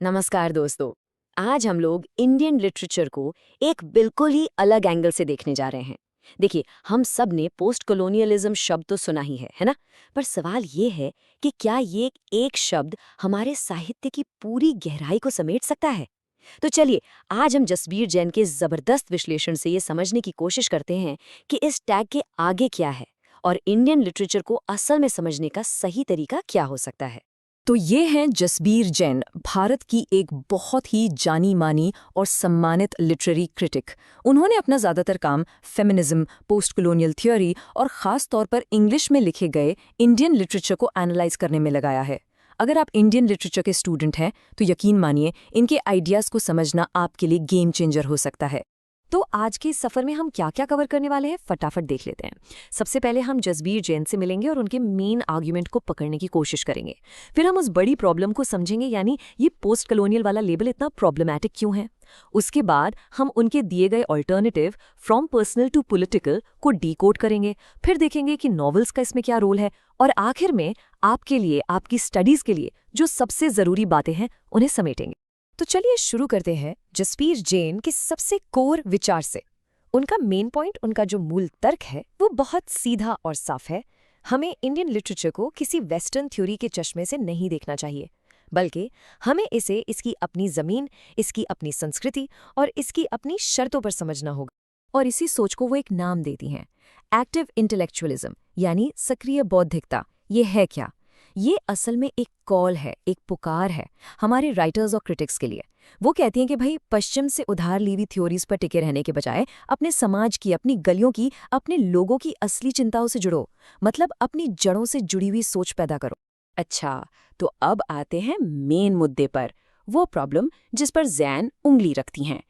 नमस्कार दोस्तों। आज हम लोग इंडियन लिटरेचर को एक बिल्कुल ही अलग एंगल से देखने जा रहे हैं। देखिए, हम सब ने पोस्ट कॉलोनियलिज्म शब्द तो सुना ही है ना? पर सवाल ये है कि क्या ये एक शब्द हमारे साहित्य की पूरी गहराई को समेट सकता है? तो चलिए, आज हम जसबीर जैन के जबरदस्त विश्लेषण से ये समझने की कोशिश करते हैं कि इस टैग के आगे क्या है और इंडियन लिटरेचर को असल में समझने का सही तरीका क्या हो सकता है। तो ये हैं जसबीर जैन, भारत की एक बहुत ही जानी मानी और सम्मानित लिटरेरी क्रिटिक। उन्होंने अपना ज़्यादातर काम फेमिनिज्म, पोस्ट कॉलोनियल थ्योरी और ख़ास तौर पर इंग्लिश में लिखे गए इंडियन लिटरेचर को एनालाइज करने में लगाया है। अगर आप इंडियन लिटरेचर के स्टूडेंट हैं तो यकीन मानिए इनके आइडियाज़ को समझना आपके लिए गेम चेंजर हो सकता है। तो आज के इस सफ़र में हम क्या क्या कवर करने वाले हैं फटाफट देख लेते हैं। सबसे पहले हम जसबीर जैन से मिलेंगे और उनके मेन आर्ग्यूमेंट को पकड़ने की कोशिश करेंगे। फिर हम उस बड़ी प्रॉब्लम को समझेंगे, यानी ये पोस्ट कॉलोनियल वाला लेबल इतना प्रॉब्लमैटिक क्यों है। उसके बाद हम उनके दिए गए alternative from personal to political को डीकोड करेंगे। फिर देखेंगे कि नॉवेल्स का इसमें क्या रोल है, और आखिर में आपके लिए, आपकी स्टडीज के लिए जो सबसे ज़रूरी बातें हैं उन्हें समेटेंगे। तो चलिए शुरू करते हैं जसबीर जैन के सबसे कोर विचार से। उनका मेन पॉइंट, उनका जो मूल तर्क है, वो बहुत सीधा और साफ है। हमें इंडियन लिटरेचर को किसी वेस्टर्न थ्योरी के चश्मे से नहीं देखना चाहिए, बल्कि हमें इसे इसकी अपनी ज़मीन, इसकी अपनी संस्कृति और इसकी अपनी शर्तों पर समझना होगा। और इसी सोच को वो एक नाम देती हैं, एक्टिव इंटेलेक्चुअलिज्म, यानी सक्रिय बौद्धिकता। ये है क्या? ये असल में एक कॉल है, एक पुकार है हमारे राइटर्स और क्रिटिक्स के लिए। वो कहती हैं कि भाई, पश्चिम से उधार ली हुई थ्योरीज पर टिके रहने के बजाय अपने समाज की, अपनी गलियों की, अपने लोगों की असली चिंताओं से जुड़ो। मतलब अपनी जड़ों से जुड़ी हुई सोच पैदा करो। अच्छा, तो अब आते हैं मेन मुद्दे पर, वो प्रॉब्लम जिस पर जैन उंगली रखती हैं।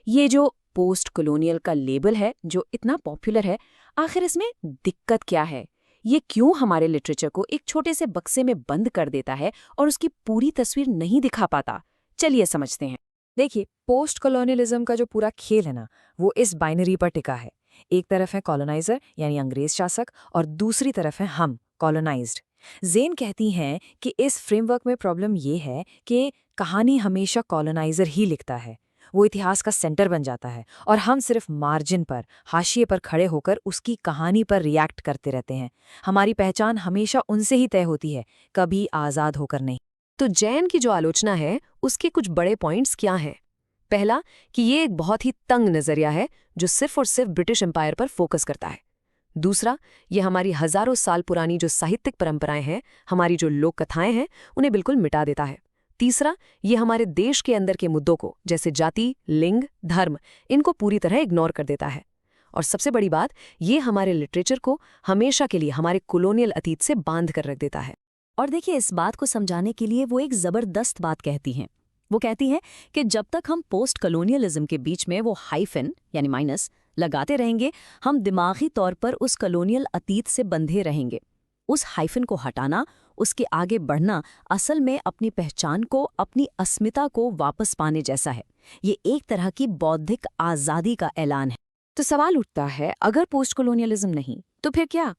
ये जो पोस्ट कॉलोनियल का लेबल है जो इतना पॉपुलर है, आखिर इसमें दिक्कत क्या है? ये क्यों हमारे लिटरेचर को एक छोटे से बक्से में बंद कर देता है और उसकी पूरी तस्वीर नहीं दिखा पाता? चलिए समझते हैं। देखिए, पोस्ट कॉलोनियलिज्म का जो पूरा खेल है ना, वो इस बाइनरी पर टिका है। एक तरफ है कॉलोनाइजर यानी अंग्रेज शासक, और दूसरी तरफ है हम, कॉलोनाइज्ड। जेन कहती हैं कि इस फ्रेमवर्क में प्रॉब्लम ये है कि कहानी हमेशा कॉलोनाइजर ही लिखता है। वो इतिहास का सेंटर बन जाता है और हम सिर्फ मार्जिन पर, हाशिए पर खड़े होकर उसकी कहानी पर रिएक्ट करते रहते हैं। हमारी पहचान हमेशा उनसे ही तय होती है, कभी आज़ाद होकर नहीं। तो जैन की जो आलोचना है, उसके कुछ बड़े पॉइंट्स क्या हैं? पहला, कि ये एक बहुत ही तंग नजरिया है जो सिर्फ और सिर्फ ब्रिटिश एम्पायर पर फोकस करता है। दूसरा, ये हमारी हजारों साल पुरानी जो साहित्यिक परंपराएं हैं, हमारी जो लोक कथाएं हैं, उन्हें बिल्कुल मिटा देता है। तीसरा, ये हमारे देश के अंदर के मुद्दों को, जैसे जाति, लिंग, धर्म, इनको पूरी तरह इग्नोर कर देता है। और सबसे बड़ी बात, ये हमारे लिटरेचर को हमेशा के लिए हमारे कॉलोनियल अतीत से बांध कर रख देता है। और देखिए, इस बात को समझाने के लिए वो एक ज़बरदस्त बात कहती हैं। वो कहती हैं कि जब तक हम पोस्ट कॉलोनियलिज्म के बीच में वो हाइफन यानी माइनस लगाते रहेंगे, हम दिमागी तौर पर उस कॉलोनियल अतीत से बंधे रहेंगे। उस हाइफन को हटाना, उसके आगे बढ़ना, असल में अपनी पहचान को, अपनी अस्मिता को वापस पाने जैसा है। ये एक तरह की बौद्धिक आज़ादी का ऐलान है। तो सवाल उठता है, अगर पोस्ट कॉलोनियलिज्म नहीं तो फिर क्या?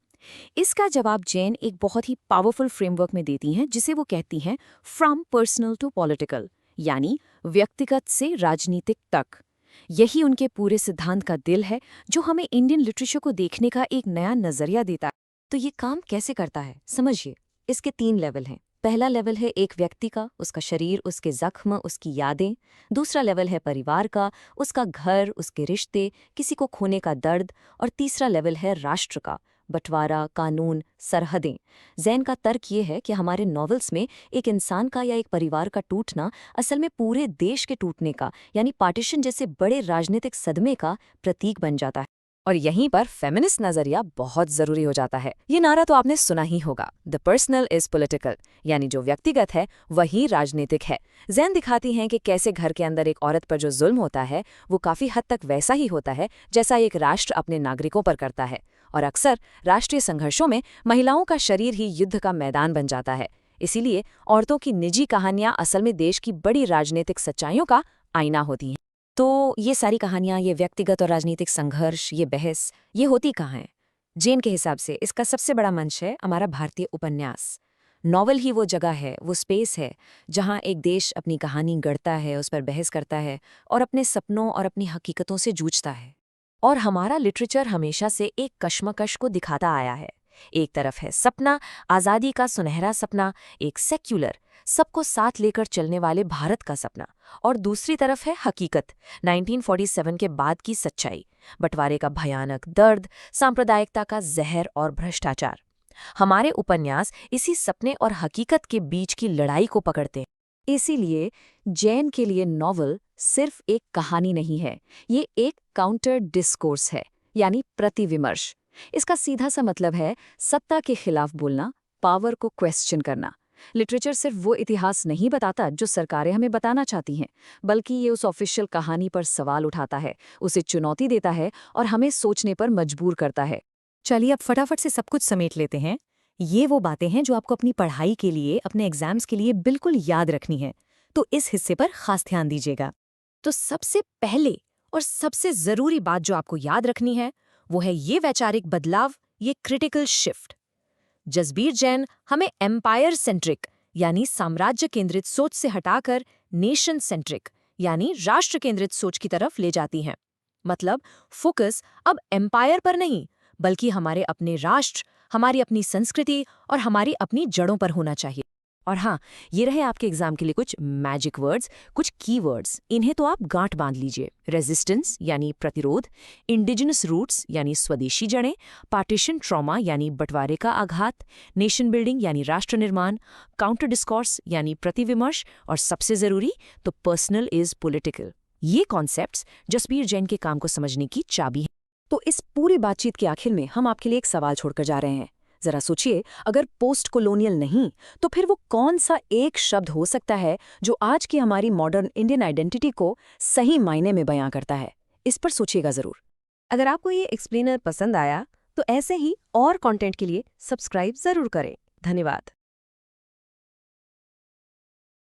इसका जवाब जैन एक बहुत ही पावरफुल फ्रेमवर्क में देती हैं, जिसे वो कहती हैं फ्रॉम पर्सनल टू पॉलिटिकल, यानी व्यक्तिगत से राजनीतिक तक। यही उनके पूरे सिद्धांत का दिल है, जो हमें इंडियन लिटरेचर को देखने का एक नया नजरिया देता है। तो ये काम कैसे करता है, समझिए। इसके 3 लेवल हैं। पहला लेवल है एक व्यक्ति का, उसका शरीर, उसके जख्म, उसकी यादें। दूसरा लेवल है परिवार का, उसका घर, उसके रिश्ते, किसी को खोने का दर्द। और तीसरा लेवल है राष्ट्र का, बंटवारा, कानून, सरहदें। जैन का तर्क ये है कि हमारे नॉवेल्स में एक इंसान का या एक परिवार का टूटना असल में पूरे देश के टूटने का, यानी पार्टीशन जैसे बड़े राजनीतिक सदमे का प्रतीक बन जाता है। और यहीं पर फेमिनिस्ट नजरिया बहुत जरूरी हो जाता है। ये नारा तो आपने सुना ही होगा, द पर्सनल इज पॉलिटिकल, यानी जो व्यक्तिगत है वही राजनीतिक है। जैन दिखाती हैं कि कैसे घर के अंदर एक औरत पर जो जुल्म होता है, वो काफी हद तक वैसा ही होता है जैसा एक राष्ट्र अपने नागरिकों पर करता है। और अक्सर राष्ट्रीय संघर्षों में महिलाओं का शरीर ही युद्ध का मैदान बन जाता है। इसीलिए औरतों की निजी कहानियां असल में देश की बड़ी राजनीतिक सच्चाइयों का आईना होती हैं। तो ये सारी कहानियां, ये व्यक्तिगत और राजनीतिक संघर्ष, ये बहस, ये होती कहाँ है? जैन के हिसाब से इसका सबसे बड़ा मंच है हमारा भारतीय उपन्यास। नॉवल ही वो जगह है, वो स्पेस है, जहाँ एक देश अपनी कहानी गढ़ता है, उस पर बहस करता है और अपने सपनों और अपनी हकीकतों से जूझता है। और हमारा लिटरेचर हमेशा से एक कश्मकश को दिखाता आया है। एक तरफ है सपना, आज़ादी का सुनहरा सपना, एक सेक्युलर, सबको साथ लेकर चलने वाले भारत का सपना, और दूसरी तरफ है हकीकत, 1947 के बाद की सच्चाई, बंटवारे का भयानक दर्द, सांप्रदायिकता का जहर और भ्रष्टाचार। हमारे उपन्यास इसी सपने और हकीकत के बीच की लड़ाई को पकड़ते हैं। इसीलिए जैन के लिए नॉवल सिर्फ एक कहानी नहीं है, ये एक काउंटर डिस्कोर्स है, यानी प्रतिविमर्श। इसका सीधा सा मतलब है सत्ता के खिलाफ बोलना, पावर को क्वेश्चन करना। लिटरेचर सिर्फ वो इतिहास नहीं बताता जो सरकारें हमें बताना चाहती हैं, बल्कि ये उस ऑफिशियल कहानी पर सवाल उठाता है, उसे चुनौती देता है और हमें सोचने पर मजबूर करता है। चलिए अब फटाफट से सब कुछ समेट लेते हैं। ये वो बातें हैं जो आपको अपनी पढ़ाई के लिए, अपने एग्जाम्स के लिए बिल्कुल याद रखनी है, तो इस हिस्से पर खास ध्यान दीजिएगा। तो सबसे पहले और सबसे ज़रूरी बात जो आपको याद रखनी है, वो है ये वैचारिक बदलाव, ये क्रिटिकल शिफ्ट। जसबीर जैन हमें एम्पायर सेंट्रिक यानी साम्राज्य केंद्रित सोच से हटाकर नेशन सेंट्रिक यानी राष्ट्र केंद्रित सोच की तरफ ले जाती हैं। मतलब फोकस अब एम्पायर पर नहीं, बल्कि हमारे अपने राष्ट्र, हमारी अपनी संस्कृति और हमारी अपनी जड़ों पर होना चाहिए। और हाँ, ये रहे आपके एग्जाम के लिए कुछ मैजिक वर्ड्स, कुछ कीवर्ड्स। इन्हें तो आप गांठ बांध लीजिए। रेजिस्टेंस यानी प्रतिरोध, इंडिजिनस रूट्स यानी स्वदेशी जड़ें, पार्टीशन ट्रॉमा यानी बंटवारे का आघात, नेशन बिल्डिंग यानी राष्ट्र निर्माण, काउंटर डिस्कोर्स यानी प्रतिविमर्श, और सबसे जरूरी तो पर्सनल इज पॉलिटिकल। ये कॉन्सेप्ट्स जसबीर जैन के काम को समझने की चाबी है। तो इस पूरी बातचीत के आखिर में हम आपके लिए एक सवाल छोड़कर जा रहे हैं। जरा सोचिए, अगर पोस्ट कॉलोनियल नहीं, तो फिर वो कौन सा एक शब्द हो सकता है जो आज की हमारी मॉडर्न इंडियन आइडेंटिटी को सही मायने में बयां करता है? इस पर सोचिएगा जरूर। अगर आपको ये एक्सप्लेनर पसंद आया तो ऐसे ही और कंटेंट के लिए सब्सक्राइब जरूर करें। धन्यवाद।